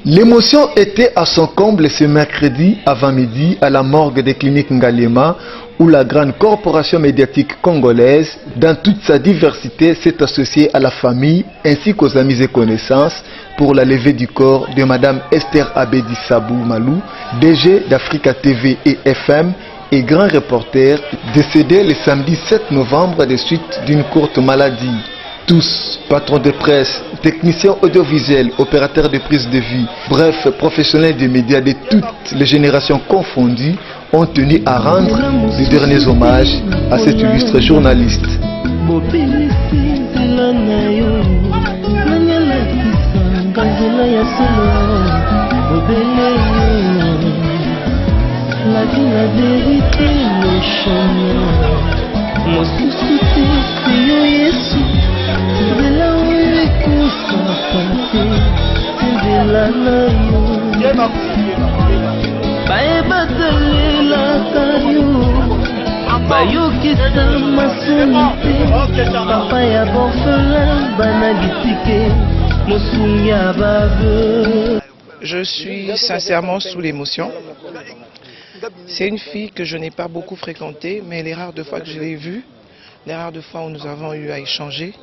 L'émotion était à son comble ce mercredi avant-midi à la morgue des cliniques Ngalema où la grande corporation médiatique congolaise, dans toute sa diversité, s'est associée à la famille ainsi qu'aux amis et connaissances pour la levée du corps de Madame Esther Abedi Sabou Malou, DG d'Africa TV et FM et grand reporter, décédé le samedi 7 novembre des suites d'une courte maladie. Tous, patrons de presse, techniciens audiovisuels, opérateurs de prise de vue, bref, professionnels des médias de toutes les générations confondues, ont tenu à rendre les derniers hommages à cet illustre journaliste. Je suis sincèrement sous l'émotion. C'est une fille que je n'ai pas beaucoup fréquentée, mais les rares de fois que je l'ai vue, les rares de fois où nous avons eu à échanger,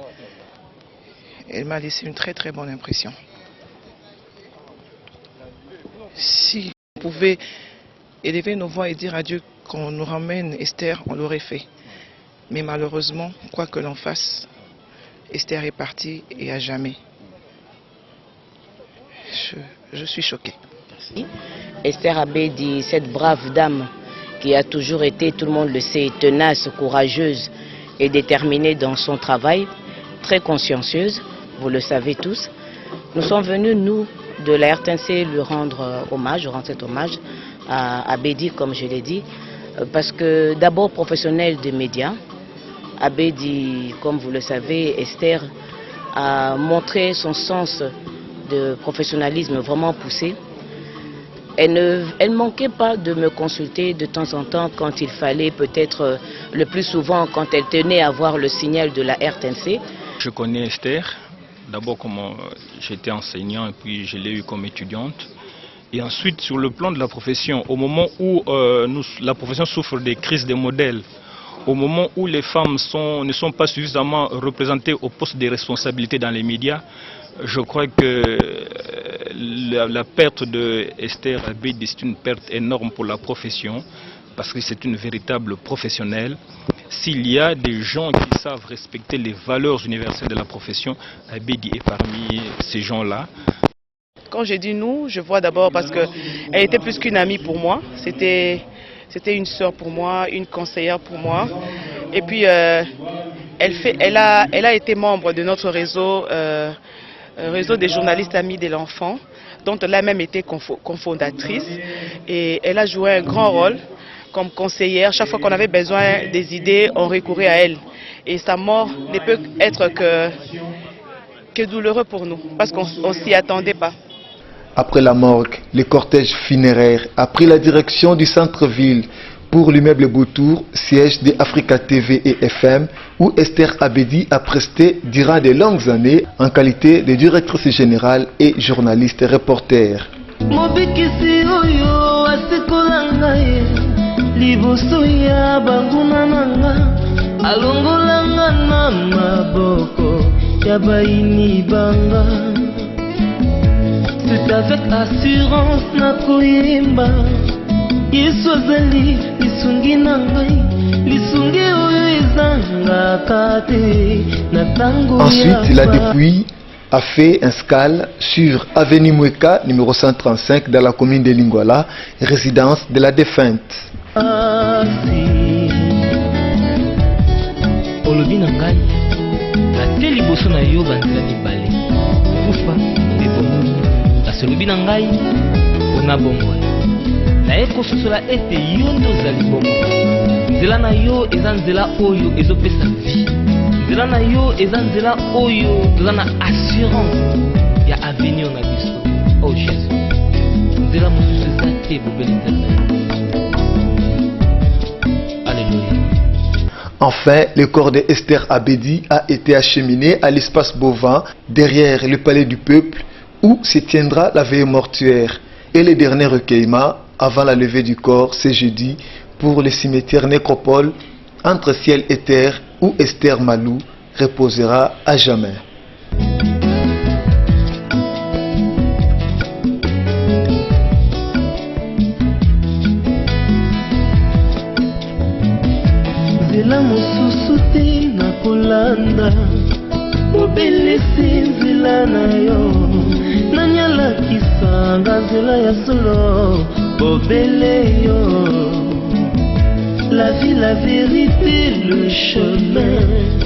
elle m'a laissé une très très bonne impression. Si on pouvait élever nos voix et dire à Dieu qu'on nous ramène Esther, on l'aurait fait. Mais malheureusement, quoi que l'on fasse, Esther est partie et à jamais. Je suis choquée. Esther Abedi, cette brave dame qui a toujours été, tout le monde le sait, tenace, courageuse et déterminée dans son travail, très consciencieuse, vous le savez tous. Nous sommes venus, nous, de la RTNC, lui rendre hommage, cet hommage à Abedi, comme je l'ai dit, parce que d'abord professionnel des médias, Abedi, comme vous le savez, Esther a montré son sens de professionnalisme vraiment poussé. Elle ne manquait pas de me consulter de temps en temps quand il fallait, peut-être le plus souvent quand elle tenait à voir le signal de la RTNC. Je connais Esther, d'abord comme j'étais enseignant et puis je l'ai eu comme étudiante. Et ensuite sur le plan de la profession, au moment où la profession souffre des crises des modèles, au moment où les femmes ne sont pas suffisamment représentées au poste de responsabilité dans les médias, je crois que la perte de Esther Abedi, c'est une perte énorme pour la profession, parce que c'est une véritable professionnelle. S'il y a des gens qui savent respecter les valeurs universelles de la profession, Abedi est parmi ces gens-là. Quand j'ai dit nous, je vois d'abord parce qu'elle était plus qu'une amie pour moi. C'était une sœur pour moi, une conseillère pour moi. Et puis, elle a été membre de notre réseau, réseau des journalistes amis de l'enfant, dont elle a même été cofondatrice. Et elle a joué un grand rôle comme conseillère. Chaque fois qu'on avait besoin des idées, on recourait à elle. Et sa mort ne peut être que douloureux pour nous, parce qu'on ne s'y attendait pas. Après la morgue, le cortège funéraire a pris la direction du centre-ville pour l'immeuble Boutour, siège de Africa TV et FM, où Esther Abedi a presté durant de longues années en qualité de directrice générale et journaliste reporter. C'est avec assurance na koyemba Yesu azali lisungi na ngai lisungi oyo ezangaka te na tango. Ensuite, la dépouille a fait un scale sur Avenue Mweka, numéro 135, dans la commune de Lingwala, résidence de la défunte. Olobi na ngai ate liboso na yo banzela mibale kufa ebomoi asolobi na ngai ona bomoi naye kososola ete yo nde ozali bomoi nzela na yo eza nzela oyo ezopesa vie nzela na yo eza nzela oyo toza na assurance ya avenir na biso. Oh Jésus, nzela mosusu eza te bobeli nzela na yo. Alléluia. Enfin, le corps de Esther Abedi a été acheminé à l'espace Bovin, derrière le palais du peuple, où se tiendra la veille mortuaire. Et le dernier recueillement avant la levée du corps, c'est jeudi, pour le cimetière nécropole entre ciel et terre, où Esther Malou reposera à jamais. nzela mosusu te na kolanda obelisi nzela na yo nanyalakisanga nzela ya solo obele yo la vie, la vérité, le chemin.